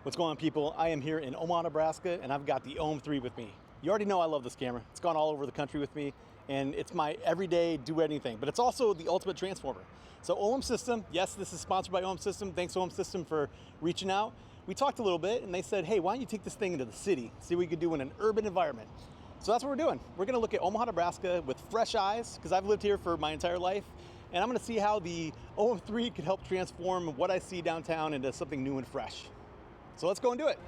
What's going on, people? I am here in Omaha, Nebraska, and I've got the OM-3 with me. You already know I love this camera. It's gone all over the country with me, and it's my everyday do anything, but it's also the ultimate transformer. So OM System, yes, this is sponsored by OM System. Thanks OM System for reaching out. We talked a little bit, and they said, hey, why don't you take this thing into the city, see what we could do in an urban environment. So that's what we're doing. We're gonna look at Omaha, Nebraska with fresh eyes, because I've lived here for my entire life, and I'm gonna see how the OM-3 could help transform what I see downtown into something new and fresh. So let's go and do it.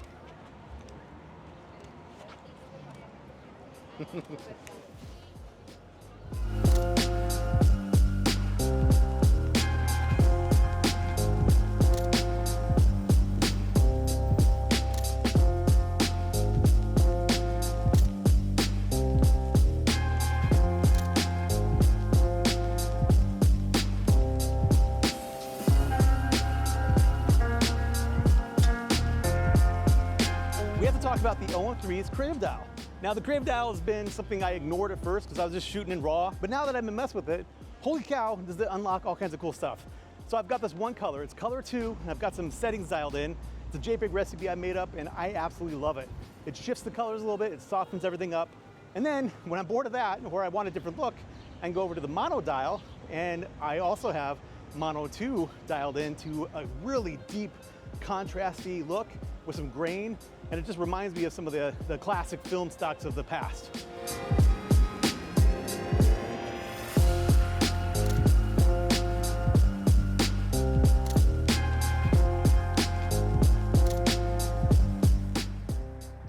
Talk about the OM-3's creative dial. Now the creative dial has been something I ignored at first because I was just shooting in RAW, but now that I've been messing with it, holy cow, does it unlock all kinds of cool stuff. So I've got this one color, it's color 2, and I've got some settings dialed in. It's a JPEG recipe I made up and I absolutely love it. It shifts the colors a little bit, it softens everything up. And then when I'm bored of that, or I want a different look, I can go over to the mono dial, and I also have mono 2 dialed in to a really deep contrasty look with some grain, and it just reminds me of some of the classic film stocks of the past.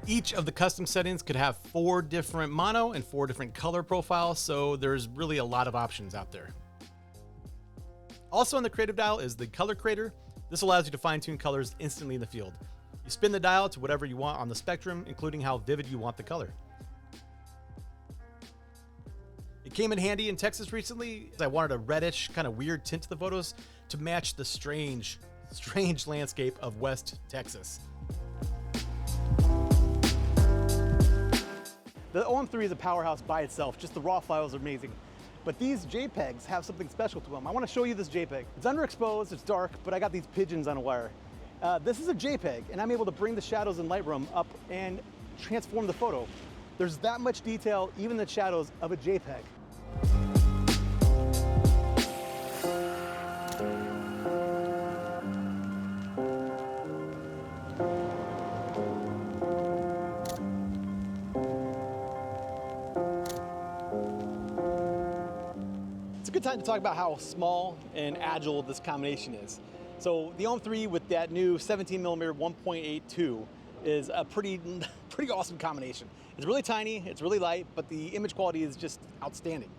Each of the custom settings could have 4 different mono and 4 different color profiles, so there's really a lot of options out there. Also on the creative dial is the color creator. This allows you to fine-tune colors instantly in the field. You spin the dial to whatever you want on the spectrum, including how vivid you want the color. It came in handy in Texas recently. I wanted a reddish, kind of weird tint to the photos to match the strange landscape of West Texas. The OM-3 is a powerhouse by itself. Just the raw files are amazing. But these JPEGs have something special to them. I want to show you this JPEG. It's underexposed, it's dark, but I got these pigeons on a wire. This is a JPEG, and I'm able to bring the shadows in Lightroom up and transform the photo. There's that much detail, even in the shadows of a JPEG. It's a good time to talk about how small and agile this combination is. So the OM-3 with that new 17mm 1.82 is a pretty awesome combination. It's really tiny, it's really light, but the image quality is just outstanding.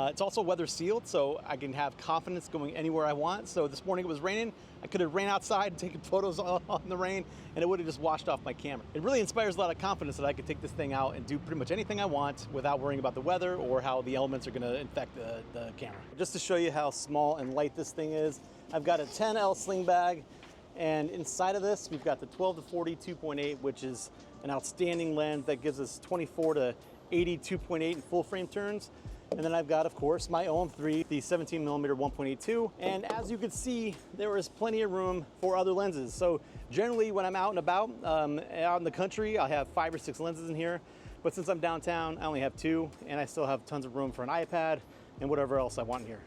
It's also weather sealed, so I can have confidence going anywhere I want. So this morning it was raining. I could have ran outside and taken photos on the rain, and it would have just washed off my camera. It really inspires a lot of confidence that I could take this thing out and do pretty much anything I want without worrying about the weather or how the elements are gonna infect the camera. Just to show you how small and light this thing is, I've got a 10L sling bag, and inside of this, we've got the 12 to 40 2.8, which is an outstanding lens that gives us 24 to 80 2.8 in full frame turns. And then I've got, of course, my OM-3, the 17mm 1.82. And as you can see, there is plenty of room for other lenses. So generally when I'm out and about, out in the country, I'll have 5 or 6 lenses in here. But since I'm downtown, I only have 2, and I still have tons of room for an iPad and whatever else I want in here.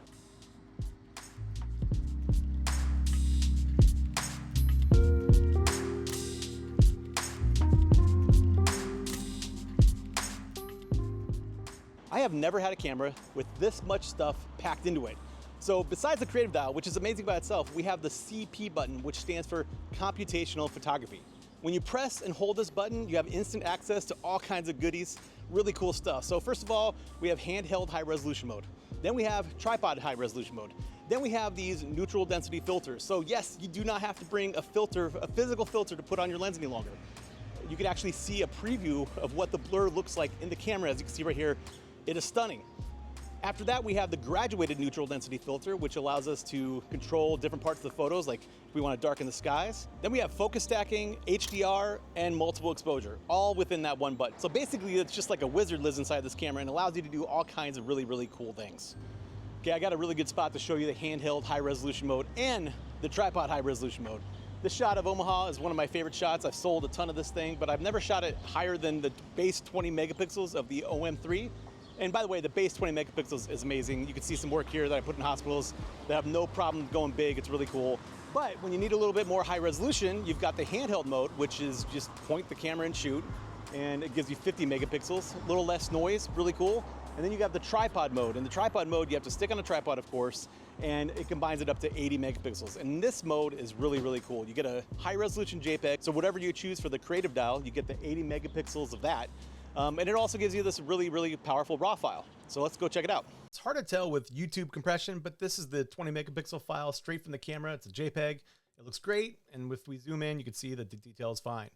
I have never had a camera with this much stuff packed into it. So besides the creative dial, which is amazing by itself, we have the CP button, which stands for computational photography. When you press and hold this button, you have instant access to all kinds of goodies, really cool stuff. So first of all, we have handheld high resolution mode. Then we have tripod high resolution mode. Then we have these neutral density filters. So yes, you do not have to bring a filter, a physical filter to put on your lens any longer. You can actually see a preview of what the blur looks like in the camera. As you can see right here, it is stunning. After that, we have the graduated neutral density filter, which allows us to control different parts of the photos, like if we want to darken the skies. Then we have focus stacking, HDR, and multiple exposure, all within that one button. So basically, it's just like a wizard lives inside this camera and allows you to do all kinds of really, really cool things. Okay, I got a really good spot to show you the handheld high resolution mode and the tripod high resolution mode. This shot of Omaha is one of my favorite shots. I've sold a ton of this thing, but I've never shot it higher than the base 20 megapixels of the OM-3. And by the way, the base 20 megapixels is amazing. You can see some work here that I put in hospitals that have no problem going big. It's really cool. But when you need a little bit more high resolution, you've got the handheld mode, which is just point the camera and shoot. And it gives you 50 megapixels, a little less noise, really cool. And then you got the tripod mode. In the tripod mode, you have to stick on a tripod, of course, and it combines it up to 80 megapixels. And this mode is really, really cool. You get a high resolution JPEG, so whatever you choose for the creative dial, you get the 80 megapixels of that. And it also gives you this really, really powerful RAW file. So let's go check it out. It's hard to tell with YouTube compression, but this is the 20 megapixel file straight from the camera. It's a JPEG. It looks great. And if we zoom in, you can see that the detail is fine.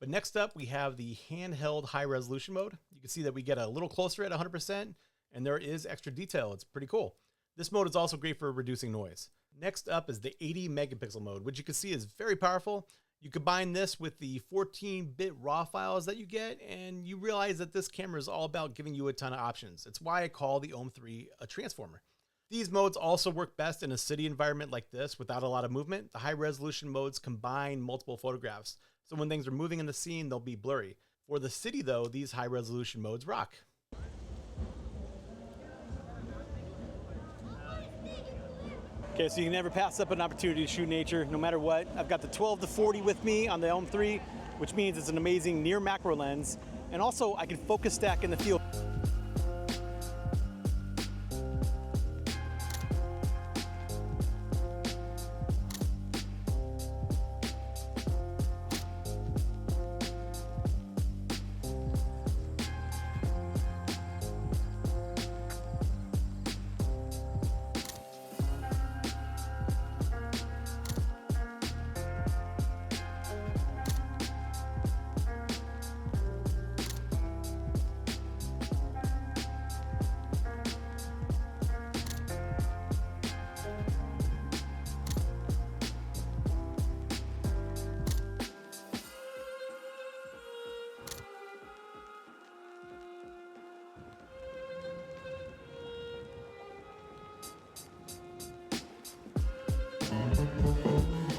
But next up, we have the handheld high resolution mode. You can see that we get a little closer at 100%, and there is extra detail. It's pretty cool. This mode is also great for reducing noise. Next up is the 80 megapixel mode, which you can see is very powerful. You combine this with the 14-bit RAW files that you get, and you realize that this camera is all about giving you a ton of options. It's why I call the OM-3 a transformer. These modes also work best in a city environment like this without a lot of movement. The high resolution modes combine multiple photographs. So when things are moving in the scene, they'll be blurry. For the city though, these high resolution modes rock. Okay, so you can never pass up an opportunity to shoot nature, no matter what. I've got the 12 to 40 with me on the OM-3, which means it's an amazing near macro lens. And also I can focus stack in the field.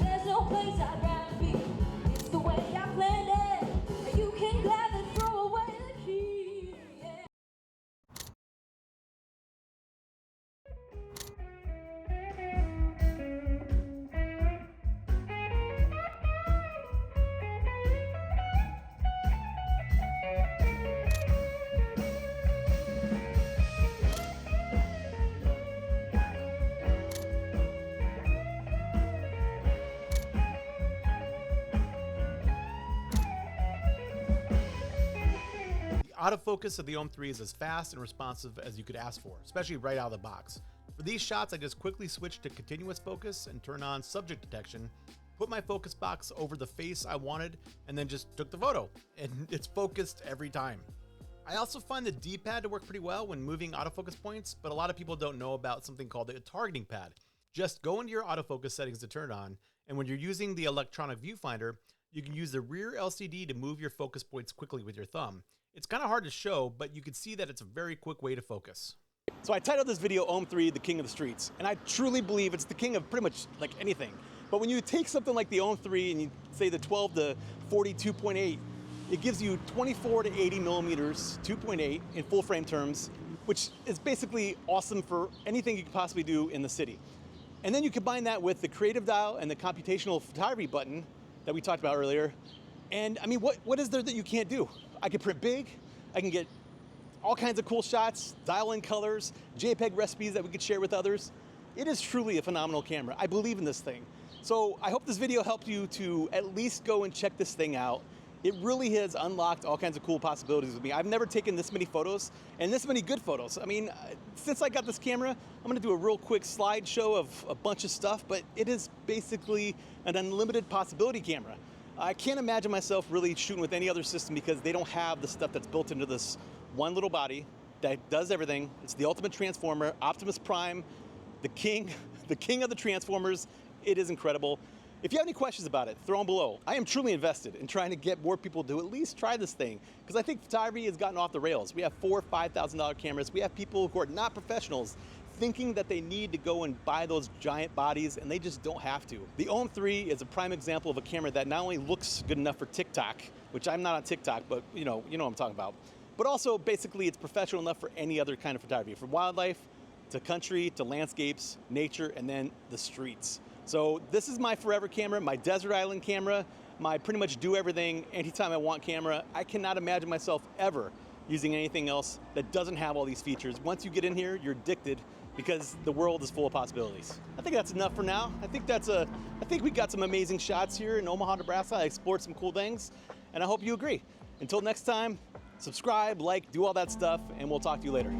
There's no place I'd rather be. It's the way I planned it. You can gladly throw away the key. Yeah. Autofocus of the OM-3 is as fast and responsive as you could ask for, especially right out of the box. For these shots, I just quickly switched to continuous focus and turn on subject detection, put my focus box over the face I wanted, and then just took the photo. And it's focused every time. I also find the D-pad to work pretty well when moving autofocus points, but a lot of people don't know about something called the targeting pad. Just go into your autofocus settings to turn it on, and when you're using the electronic viewfinder, you can use the rear LCD to move your focus points quickly with your thumb. It's kind of hard to show, but you can see that it's a very quick way to focus. So I titled this video OM-3, the king of the streets, and I truly believe it's the king of pretty much like anything. But when you take something like the OM-3 and you say the 12 to 40 2.8, it gives you 24 to 80 millimeters, 2.8 in full frame terms, which is basically awesome for anything you could possibly do in the city. And then you combine that with the creative dial and the computational photography button that we talked about earlier. And I mean, what is there that you can't do? I can print big, I can get all kinds of cool shots, dial in colors, JPEG recipes that we could share with others. It is truly a phenomenal camera. I believe in this thing. So I hope this video helped you to at least go and check this thing out. It really has unlocked all kinds of cool possibilities with me. I've never taken this many photos and this many good photos. I mean, since I got this camera, I'm gonna do a real quick slideshow of a bunch of stuff, but it is basically an unlimited possibility camera. I can't imagine myself really shooting with any other system because they don't have the stuff that's built into this one little body that does everything. It's the ultimate transformer, Optimus Prime, the king of the transformers. It is incredible. If you have any questions about it, throw them below. I am truly invested in trying to get more people to at least try this thing because I think photography has gotten off the rails. We have $4,000 or $5,000 cameras. We have people who are not professionals thinking that they need to go and buy those giant bodies, and they just don't have to. The OM-3 is a prime example of a camera that not only looks good enough for TikTok, which I'm not on TikTok, but you know what I'm talking about, but also basically it's professional enough for any other kind of photography, from wildlife to country to landscapes, nature, and then the streets. So this is my forever camera, my desert island camera, my pretty much do everything anytime I want camera. I cannot imagine myself ever using anything else that doesn't have all these features. Once you get in here, you're addicted because the world is full of possibilities. I think that's enough for now. I think we got some amazing shots here in Omaha, Nebraska. I explored some cool things, and I hope you agree. Until next time, subscribe, like, do all that stuff, and we'll talk to you later.